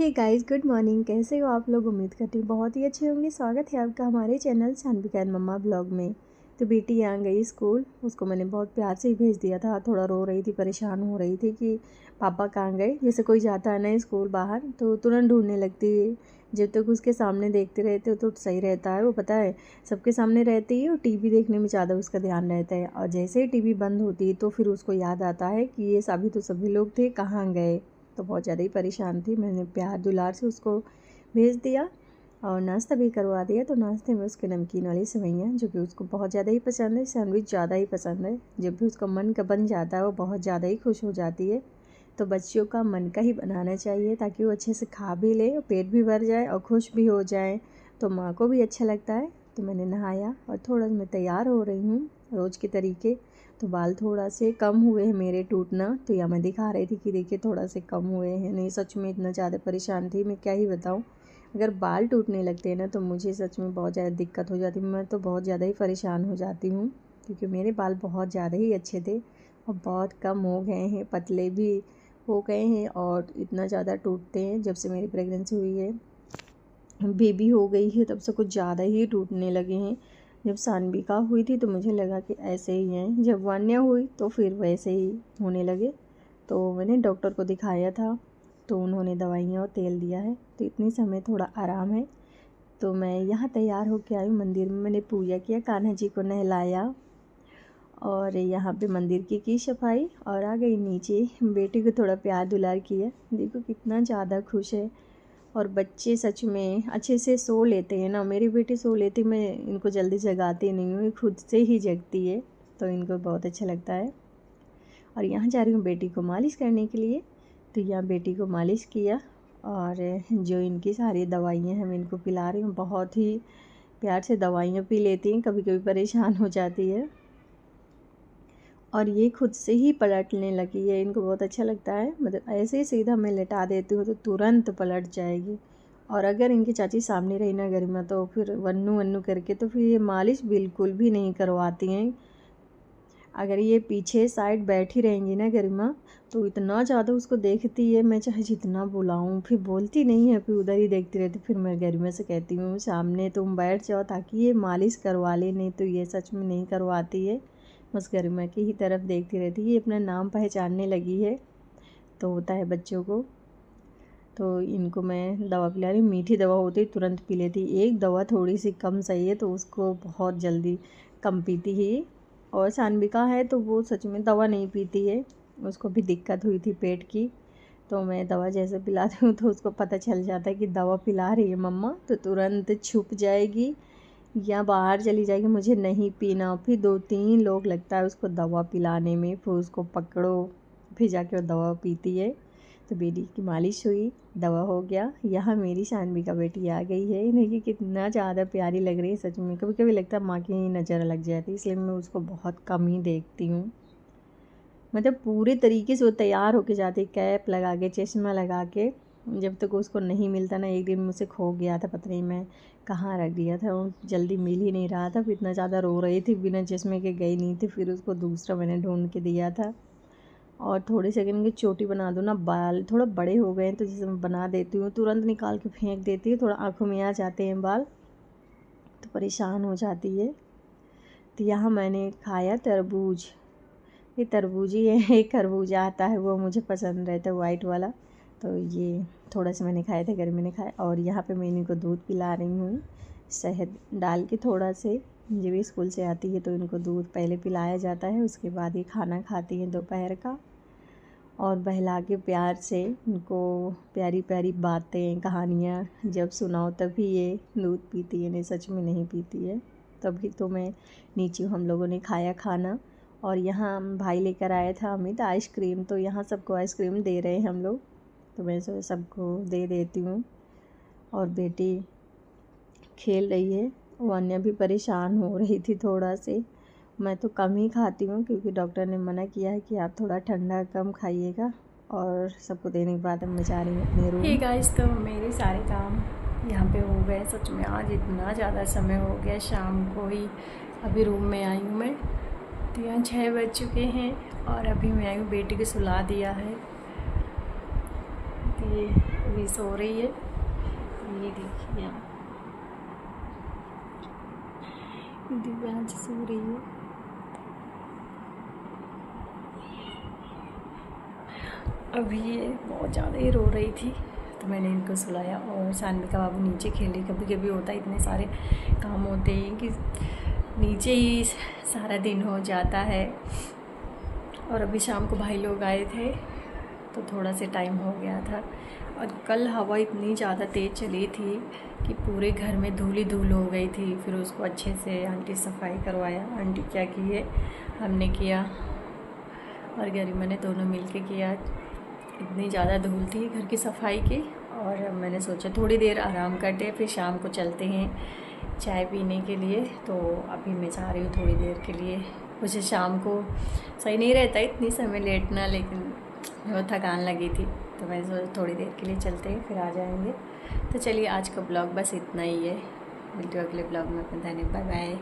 Hey guys, good morning. कैसे हो आप लोग? उम्मीद करती हूँ बहुत ही अच्छे होंगे। स्वागत है आपका हमारे channel Sanvika and mama blog में। तो बेटी यहाँ गई स्कूल, उसको मैंने बहुत प्यार से ही भेज दिया था। थोड़ा रो रही थी, परेशान हो रही थी कि पापा कहाँ गए। जैसे कोई जाता है ना स्कूल बाहर तो तुरंत ढूंढने लगती है। जब तक उसके सामने देखते रहते हो तो सही रहता है। वो पता है सबके सामने रहती है और टीवी देखने में ज़्यादा उसका ध्यान रहता है। और जैसे ही टीवी बंद होती है तो फिर उसको याद आता है कि ये सभी लोग थे, कहाँ गए। तो बहुत ज़्यादा ही परेशान थी। मैंने प्यार दुलार से उसको भेज दिया और नाश्ता भी करवा दिया। तो नाश्ते में उसके नमकीन वाली सेवइयाँ, जो कि उसको बहुत ज़्यादा ही पसंद है, सैंडविच ज़्यादा ही पसंद है। जब भी उसका मन का बन जाता है वो बहुत ज़्यादा ही खुश हो जाती है। तो बच्चियों का मन का ही बनाना चाहिए ताकि वो अच्छे से खा भी ले और पेट भी भर जाए और खुश भी हो जाए, तो माँ को भी अच्छा लगता है। तो मैंने नहाया और थोड़ा मैं तैयार हो रही हूँ रोज़ के तरीके। तो बाल थोड़ा से कम हुए हैं मेरे टूटना, तो या मैं दिखा रही थी कि देखिए थोड़ा से कम हुए हैं। नहीं, सच में इतना ज़्यादा परेशान थी मैं, क्या ही बताऊँ। अगर बाल टूटने लगते हैं ना तो मुझे सच में बहुत ज़्यादा दिक्कत हो जाती है। मैं तो बहुत ज़्यादा ही परेशान हो जाती हूँ क्योंकि मेरे बाल बहुत ज़्यादा ही अच्छे थे और बहुत कम हो गए हैं, पतले भी हो गए हैं और इतना ज़्यादा टूटते हैं। जब से मेरी प्रेगनेंसी हुई है, बेबी हो गई है, तब से कुछ ज़्यादा ही टूटने लगे हैं। जब सानविका हुई थी तो मुझे लगा कि ऐसे ही हैं, जब वान्या हुई तो फिर वैसे ही होने लगे। तो मैंने डॉक्टर को दिखाया था तो उन्होंने दवाइयाँ और तेल दिया है, तो इतनी समय थोड़ा आराम है। तो मैं यहाँ तैयार होकर आई मंदिर में। मैंने पूजा किया, कान्हा जी को नहलाया और यहाँ पे मंदिर की सफाई और आ गई नीचे। बेटी को थोड़ा प्यार दुलार किया। देखो कितना ज़्यादा खुश है। और बच्चे सच में अच्छे से सो लेते हैं ना। मेरी बेटी सो लेती, मैं इनको जल्दी जगाती नहीं हूँ, ये खुद से ही जगती है, तो इनको बहुत अच्छा लगता है। और यहाँ जा रही हूँ बेटी को मालिश करने के लिए। तो यहाँ बेटी को मालिश किया और जो इनकी सारी दवाइयाँ हैं मैं इनको पिला रही हूँ। बहुत ही प्यार से दवाइयाँ पी लेती हैं, कभी कभी परेशान हो जाती है। और ये खुद से ही पलटने लगी है, इनको बहुत अच्छा लगता है। मतलब ऐसे ही सीधा मैं लेटा देती हूँ तो तुरंत पलट जाएगी। और अगर इनकी चाची सामने रही ना गरिमा, तो फिर वन्नू वन्नू करके तो फिर ये मालिश बिल्कुल भी नहीं करवाती हैं। अगर ये पीछे साइड बैठी रहेंगी ना गरिमा, तो इतना ज़्यादा उसको देखती है, मैं चाहे जितना बुलाऊँ फिर बोलती नहीं है, फिर उधर ही देखती रहती। फिर मैं गरिमा से कहती हूँ सामने तुम बैठ जाओ ताकि ये मालिश करवा ले, नहीं तो ये सच में नहीं करवाती है, बस गरिमा की ही तरफ देखती रहती है। ये अपना नाम पहचानने लगी है, तो होता है बच्चों को। तो इनको मैं दवा पिला रही हूँ। मीठी दवा होती तुरंत पी लेती। एक दवा थोड़ी सी कम सही है तो उसको बहुत जल्दी कम पीती है। और सानविका है तो वो सच में दवा नहीं पीती है, उसको भी दिक्कत हुई थी पेट की। तो मैं दवा जैसे पिलाती हूँ तो उसको पता चल जाता है कि दवा पिला रही है मम्मा, तो तुरंत छुप जाएगी या बाहर चली जाएगी, मुझे नहीं पीना। फिर 2-3 लोग लगता है उसको दवा पिलाने में, फिर उसको पकड़ो, फिर जाके वो दवा पीती है। तो बेटी की मालिश हुई, दवा हो गया। यहाँ मेरी शानवी का बेटी आ गई है। देखिए कितना ज़्यादा प्यारी लग रही है सच में। कभी कभी लगता है माँ की नज़र लग जाती है, इसलिए मैं उसको बहुत कम ही देखती हूँ। मतलब पूरे तरीके से वो तैयार होके जाती, कैप लगा के, चश्मा लगा के। जब तक उसको नहीं मिलता ना, एक दिन मुझसे खो गया था, पता नहीं मैं कहाँ रख दिया था, वो जल्दी मिल ही नहीं रहा था। फिर इतना ज़्यादा रो रही थी, बिना चश्मे के गई नहीं थी। फिर उसको दूसरा मैंने ढूंढ के दिया था। और थोड़े सेकंड की चोटी बना दो ना, बाल थोड़ा बड़े हो गए हैं तो जैसे मैं बना देती हूँ, तुरंत निकाल के फेंक देती हूँ। थोड़ा आँखों में आ जाते हैं बाल तो परेशान हो जाती है। तो यहाँ मैंने खाया तरबूज। ये तरबूज ही है, एक खरबूजा आता है वो मुझे पसंद रहता है, वाइट वाला। तो ये थोड़ा सा मैंने खाया था, घर मैंने खाया। और यहाँ पे मैं इनको दूध पिला रही हूँ, शहद डाल के थोड़ा से। जब भी स्कूल से आती है तो इनको दूध पहले पिलाया जाता है, उसके बाद ये खाना खाती है दोपहर का। और बहला के प्यार से इनको प्यारी प्यारी बातें, कहानियाँ जब सुनाओ तभी ये दूध पीती है, नहीं सच में नहीं पीती है। तभी तो मैं नीचे हम लोगों ने खाया खाना। और यहाँ भाई लेकर आया था अमित आइसक्रीम, तो यहाँ सबको आइसक्रीम दे रहे हैं हम लोग, तो मैं सबको दे देती हूँ। और बेटी खेल रही है, वान्या भी परेशान हो रही थी थोड़ा से। मैं तो कम ही खाती हूँ क्योंकि डॉक्टर ने मना किया है कि आप थोड़ा ठंडा कम खाइएगा। और सबको देने के बाद अब मैं जा रही हूँ अपने रूम। गाइस, तो मेरे सारे काम यहाँ पे हो गए। सच में आज इतना ज़्यादा समय हो गया, शाम को ही अभी रूम में आई हूँ मैं। तो यहाँ 6 बज चुके हैं और अभी मैं आई हूँ, बेटी को सुला दिया है। तो ये अभी सो रही है, ये देखिए आप, दिव्यांश सो रही है। अभी ये बहुत ज़्यादा ही रो रही थी तो मैंने इनको सुलाया और सानवी का बाबू नीचे खेले। कभी कभी होता है, इतने सारे काम होते हैं कि नीचे ही सारा दिन हो जाता है। और अभी शाम को भाई लोग आए थे तो थोड़ा से टाइम हो गया था। और कल हवा इतनी ज़्यादा तेज़ चली थी कि पूरे घर में धूल ही धूल हो गई थी। फिर उसको अच्छे से आंटी सफाई करवाया। आंटी क्या किए, हमने किया और गरिमा ने दोनों मिलके किया। इतनी ज़्यादा धूल थी घर की सफाई की। और मैंने सोचा थोड़ी देर आराम करते, फिर शाम को चलते हैं चाय पीने के लिए। तो अभी मैं चाह रही हूँ थोड़ी देर के लिए, मुझे शाम को सही नहीं रहता इतनी समय लेटना, लेकिन वो थकान लगी थी तो मैंने सोचा थोड़ी देर के लिए चलते हैं, फिर आ जाएंगे। तो चलिए आज का ब्लॉग बस इतना ही है। मिलते हैं अगले ब्लॉग में। अपना धन्यवाद, बाय बाय।